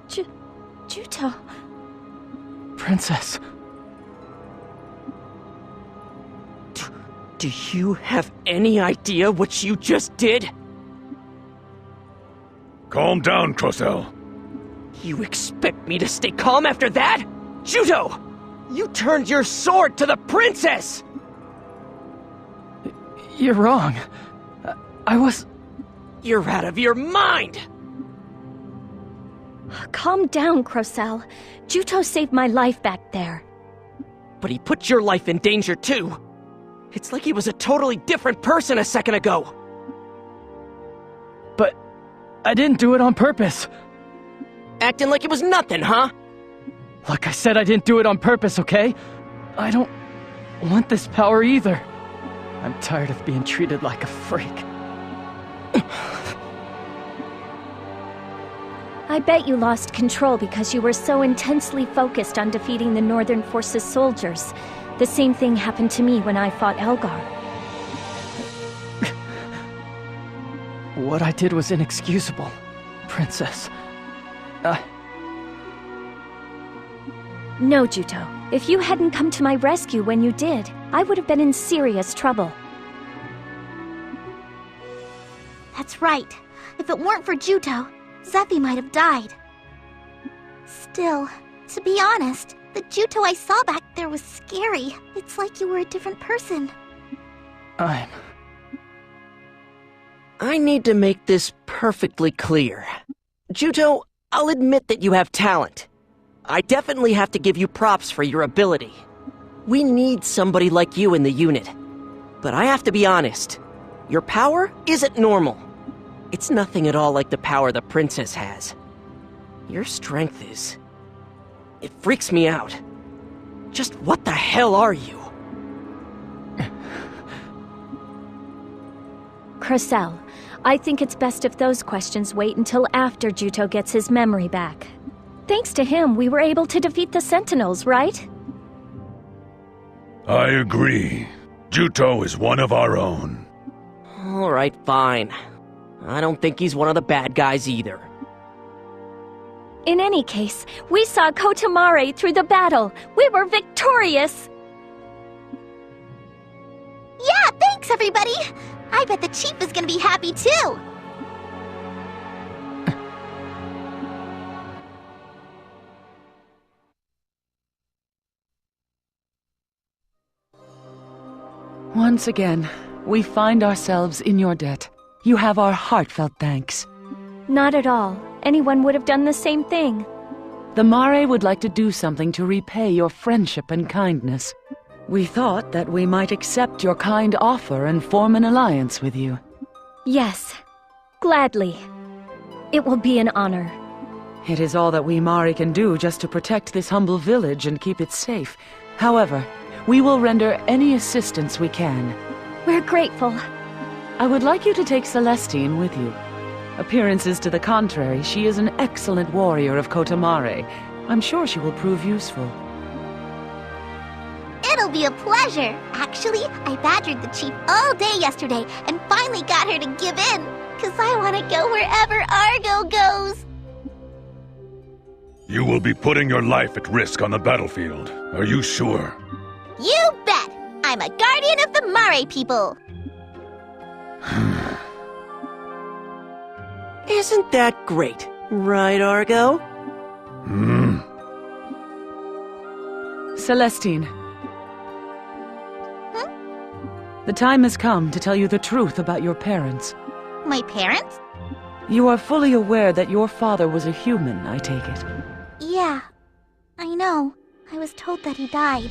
Juto... Princess. Do you have any idea what you just did? Calm down, Crocell. You expect me to stay calm after that? Juto! You turned your sword to the princess! You're wrong. I was... You're out of your mind! Calm down, Crocell. Juto saved my life back there. But he put your life in danger too. It's like he was a totally different person a second ago. But I didn't do it on purpose. Acting like it was nothing, huh? Like I said, I didn't do it on purpose, okay? I don't want this power either. I'm tired of being treated like a freak. I bet you lost control because you were so intensely focused on defeating the Northern Forces soldiers. The same thing happened to me when I fought Elgar. What I did was inexcusable, Princess. No, Juto. If you hadn't come to my rescue when you did, I would have been in serious trouble. That's right. If it weren't for Juto, Zephy might have died. Still, to be honest, the Juto I saw back there was scary. It's like you were a different person. I need to make this perfectly clear. Juto, I'll admit that you have talent. I definitely have to give you props for your ability. We need somebody like you in the unit. But I have to be honest. Your power isn't normal. It's nothing at all like the power the princess has. Your strength is... It freaks me out. Just what the hell are you? Crocell, I think it's best if those questions wait until after Juto gets his memory back. Thanks to him, we were able to defeat the Sentinels, right? I agree. Juto is one of our own. Alright, fine. I don't think he's one of the bad guys either. In any case, we saw Kotamare through the battle. We were victorious! Yeah, thanks everybody! I bet the Chief is gonna be happy too! Once again, we find ourselves in your debt. You have our heartfelt thanks. Not at all. Anyone would have done the same thing. The Mare would like to do something to repay your friendship and kindness. We thought that we might accept your kind offer and form an alliance with you. Yes, gladly. It will be an honor. It is all that we Mari can do just to protect this humble village and keep it safe. However, we will render any assistance we can. We're grateful. I would like you to take Celestine with you. Appearances to the contrary, she is an excellent warrior of Kotamare. I'm sure she will prove useful. It'll be a pleasure. Actually, I badgered the Chief all day yesterday and finally got her to give in. 'Cause I want to go wherever Argo goes. You will be putting your life at risk on the battlefield. Are you sure? You bet! I'm a guardian of the Mare people. Isn't that great? Right, Argo? Celestine. The time has come to tell you the truth about your parents. My parents? You are fully aware that your father was a human, I take it. Yeah, I know. I was told that he died.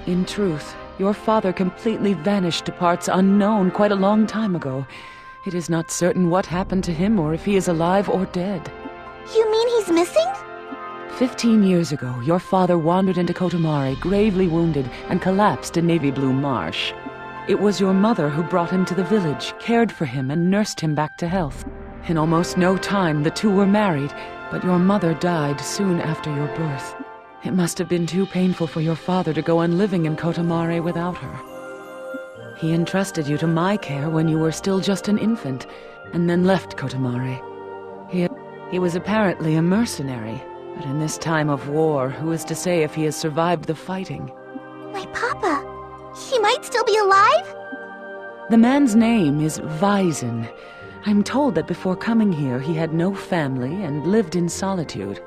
In truth, your father completely vanished to parts unknown quite a long time ago. It is not certain what happened to him or if he is alive or dead. You mean he's missing? 15 years ago, your father wandered into Kotamare, gravely wounded, and collapsed in Navy Blue Marsh. It was your mother who brought him to the village, cared for him, and nursed him back to health. In almost no time, the two were married, but your mother died soon after your birth. It must have been too painful for your father to go on living in Kotamare without her. He entrusted you to my care when you were still just an infant, and then left Kotamare. He was apparently a mercenary, but in this time of war, who is to say if he has survived the fighting? My papa, he might still be alive? The man's name is Weizen. I'm told that before coming here, he had no family and lived in solitude.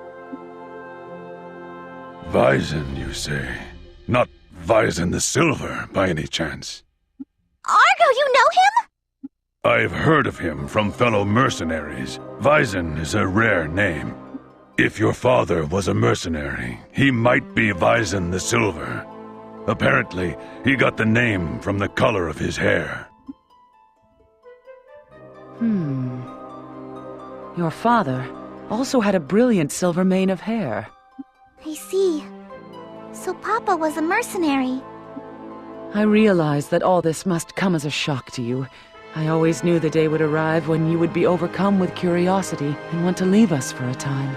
Weizen, you say? Not Weizen the Silver, by any chance? Argo, you know him? I've heard of him from fellow mercenaries. Weizen is a rare name. If your father was a mercenary, he might be Weizen the Silver. Apparently, he got the name from the color of his hair. Your father also had a brilliant silver mane of hair. I see. So Papa was a mercenary. I realize that all this must come as a shock to you. I always knew the day would arrive when you would be overcome with curiosity and want to leave us for a time.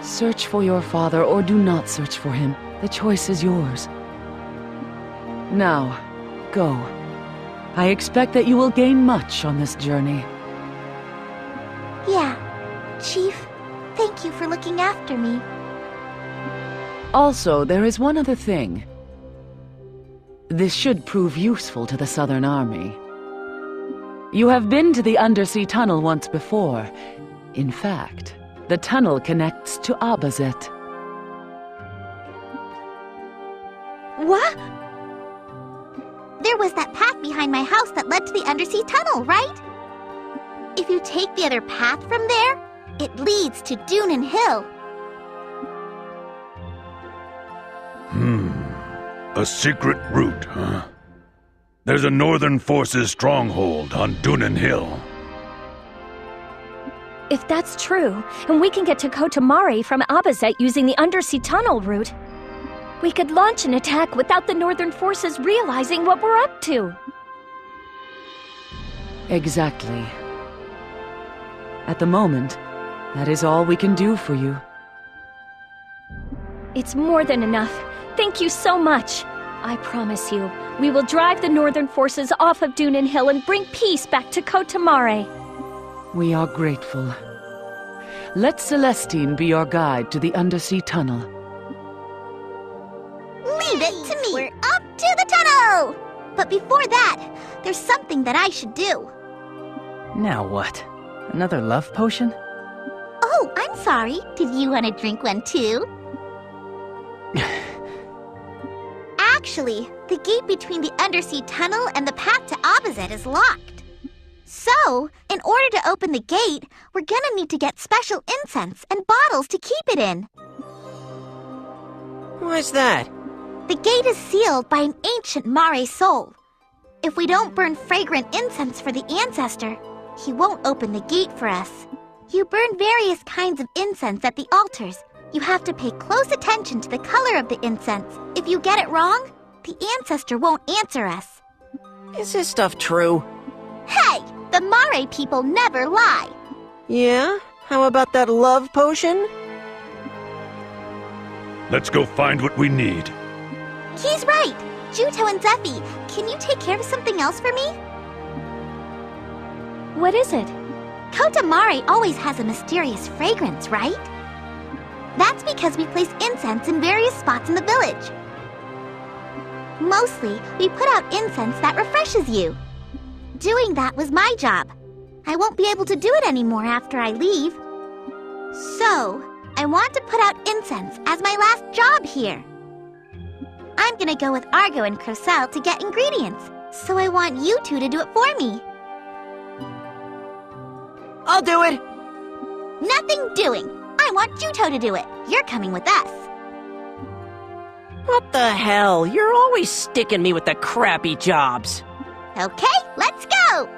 Search for your father or do not search for him. The choice is yours. Now, go. I expect that you will gain much on this journey. Yeah. Chief, thank you for looking after me. Also, there is one other thing. This should prove useful to the Southern Army. You have been to the undersea tunnel once before. In fact, the tunnel connects to Abazet. What? There was that path behind my house that led to the undersea tunnel, right? If you take the other path from there, it leads to Dunan Hill. A secret route, huh? There's a Northern Forces stronghold on Dunan Hill. If that's true, and we can get to Kotamari from Abazet using the undersea tunnel route, we could launch an attack without the Northern Forces realizing what we're up to. Exactly. At the moment, that is all we can do for you. It's more than enough. Thank you so much. I promise you, we will drive the Northern Forces off of Dunan Hill and bring peace back to Kotamare. We are grateful. Let Celestine be your guide to the undersea tunnel. Leave it to me! We're up to the tunnel! But before that, there's something that I should do. Now what? Another love potion? Oh, I'm sorry. Did you want to drink one too? Actually, the gate between the undersea tunnel and the path to Abazet is locked. So, in order to open the gate, we're gonna need to get special incense and bottles to keep it in. Why's that? The gate is sealed by an ancient Mare soul. If we don't burn fragrant incense for the ancestor, he won't open the gate for us. You burn various kinds of incense at the altars. You have to pay close attention to the color of the incense. If you get it wrong, the ancestor won't answer us. Is this stuff true? Hey! The Mare people never lie! Yeah? How about that love potion? Let's go find what we need. He's right! Juto and Zephy, can you take care of something else for me? What is it? Kotamare always has a mysterious fragrance, right? That's because we place incense in various spots in the village. Mostly, we put out incense that refreshes you. Doing that was my job. I won't be able to do it anymore after I leave. So, I want to put out incense as my last job here. I'm gonna go with Argo and Crocel to get ingredients, so I want you two to do it for me. I'll do it! Nothing doing! I want Juto to do it. You're coming with us. What the hell? You're always sticking me with the crappy jobs. Okay, let's go!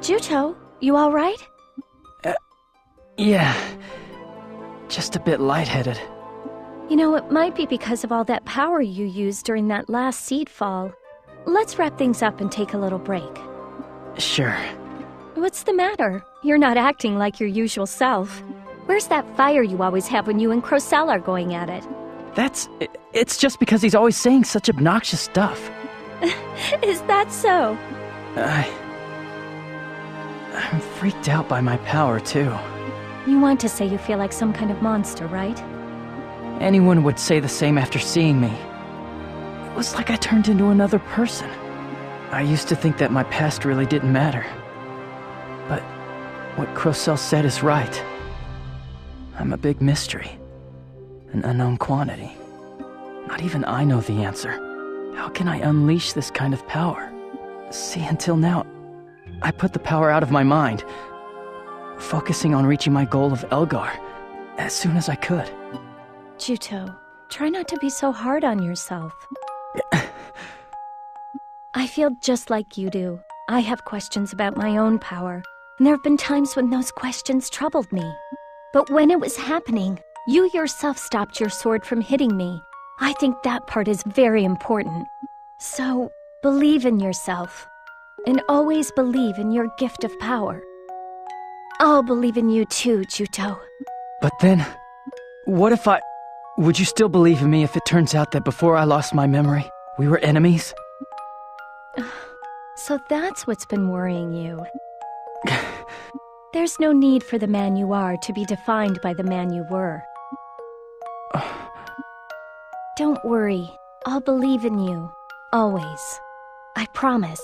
Juto, you all right? Yeah. Just a bit lightheaded. You know, it might be because of all that power you used during that last seed fall. Let's wrap things up and take a little break. Sure. What's the matter? You're not acting like your usual self. Where's that fire you always have when you and Crocell are going at it? It's just because he's always saying such obnoxious stuff. Is that so? I'm freaked out by my power, too. You want to say you feel like some kind of monster, right? Anyone would say the same after seeing me. It was like I turned into another person. I used to think that my past really didn't matter. But what Crocell said is right. I'm a big mystery. An unknown quantity. Not even I know the answer. How can I unleash this kind of power? See, until now, I put the power out of my mind, focusing on reaching my goal of Elgar as soon as I could. Juto, try not to be so hard on yourself. I feel just like you do. I have questions about my own power, and there have been times when those questions troubled me. But when it was happening, you yourself stopped your sword from hitting me. I think that part is very important. So, believe in yourself. And always believe in your gift of power. I'll believe in you too, Juto. But then, what if I... Would you still believe in me if it turns out that before I lost my memory, we were enemies? So that's what's been worrying you. There's no need for the man you are to be defined by the man you were. Don't worry. I'll believe in you. Always. I promise.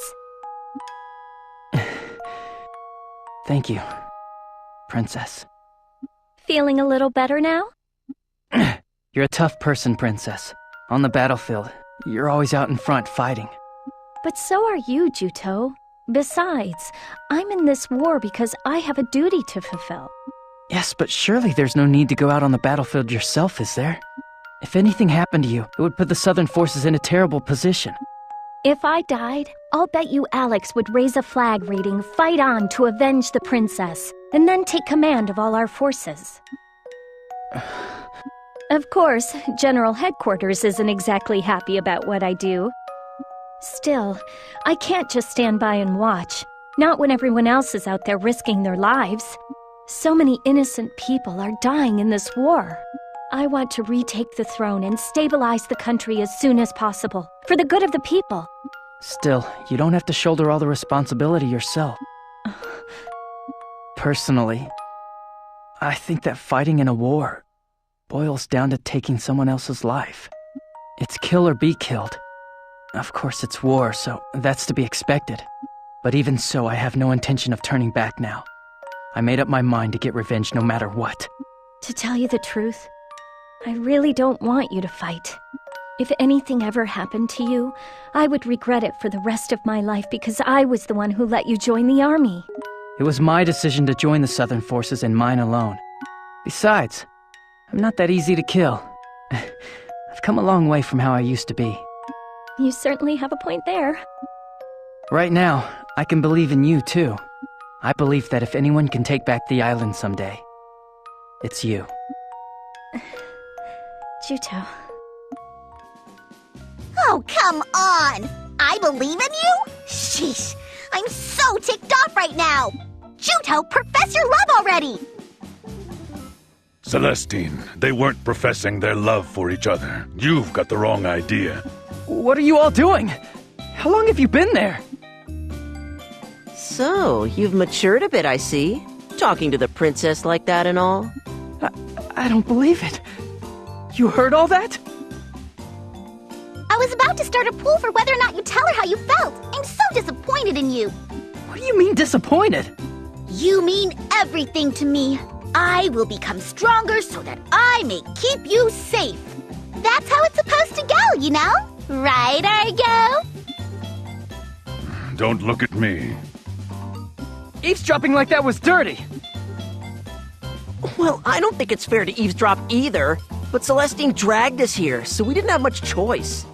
Thank you, Princess. Feeling a little better now? You're a tough person, Princess. On the battlefield, you're always out in front fighting. But so are you, Juto. Besides, I'm in this war because I have a duty to fulfill. Yes, but surely there's no need to go out on the battlefield yourself, is there? If anything happened to you, it would put the Southern forces in a terrible position. If I died, I'll bet you Alex would raise a flag reading, "Fight on to avenge the princess," and then take command of all our forces. Of course, General Headquarters isn't exactly happy about what I do. Still, I can't just stand by and watch, not when everyone else is out there risking their lives. So many innocent people are dying in this war. I want to retake the throne and stabilize the country as soon as possible, for the good of the people. Still, you don't have to shoulder all the responsibility yourself. Personally, I think that fighting in a war boils down to taking someone else's life. It's kill or be killed. Of course, it's war, so that's to be expected. But even so, I have no intention of turning back now. I made up my mind to get revenge no matter what. To tell you the truth, I really don't want you to fight. If anything ever happened to you, I would regret it for the rest of my life because I was the one who let you join the army. It was my decision to join the Southern forces and mine alone. Besides, I'm not that easy to kill. I've come a long way from how I used to be. You certainly have a point there. Right now, I can believe in you too. I believe that if anyone can take back the island someday, it's you. Juto. Oh, come on! I believe in you? Sheesh! I'm so ticked off right now! Juto, profess your love already! Celestine, they weren't professing their love for each other. You've got the wrong idea. What are you all doing? How long have you been there? So, you've matured a bit, I see. Talking to the princess like that and all. I don't believe it. You heard all that? I was about to start a pool for whether or not you tell her how you felt. I'm so disappointed in you. What do you mean disappointed? You mean everything to me. I will become stronger so that I may keep you safe. That's how it's supposed to go, you know? Right, Argo? Don't look at me. Eavesdropping like that was dirty. Well, I don't think it's fair to eavesdrop either. But Celestine dragged us here, so we didn't have much choice.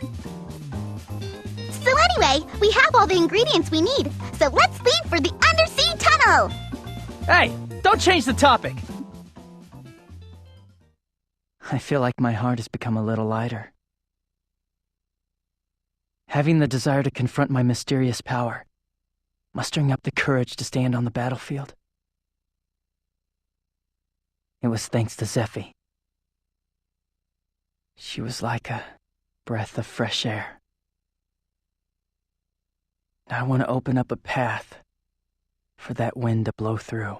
So anyway, we have all the ingredients we need. So let's leave for the undersea tunnel. Hey, don't change the topic. I feel like my heart has become a little lighter. Having the desire to confront my mysterious power, mustering up the courage to stand on the battlefield. It was thanks to Zephy. She was like a breath of fresh air. I want to open up a path for that wind to blow through.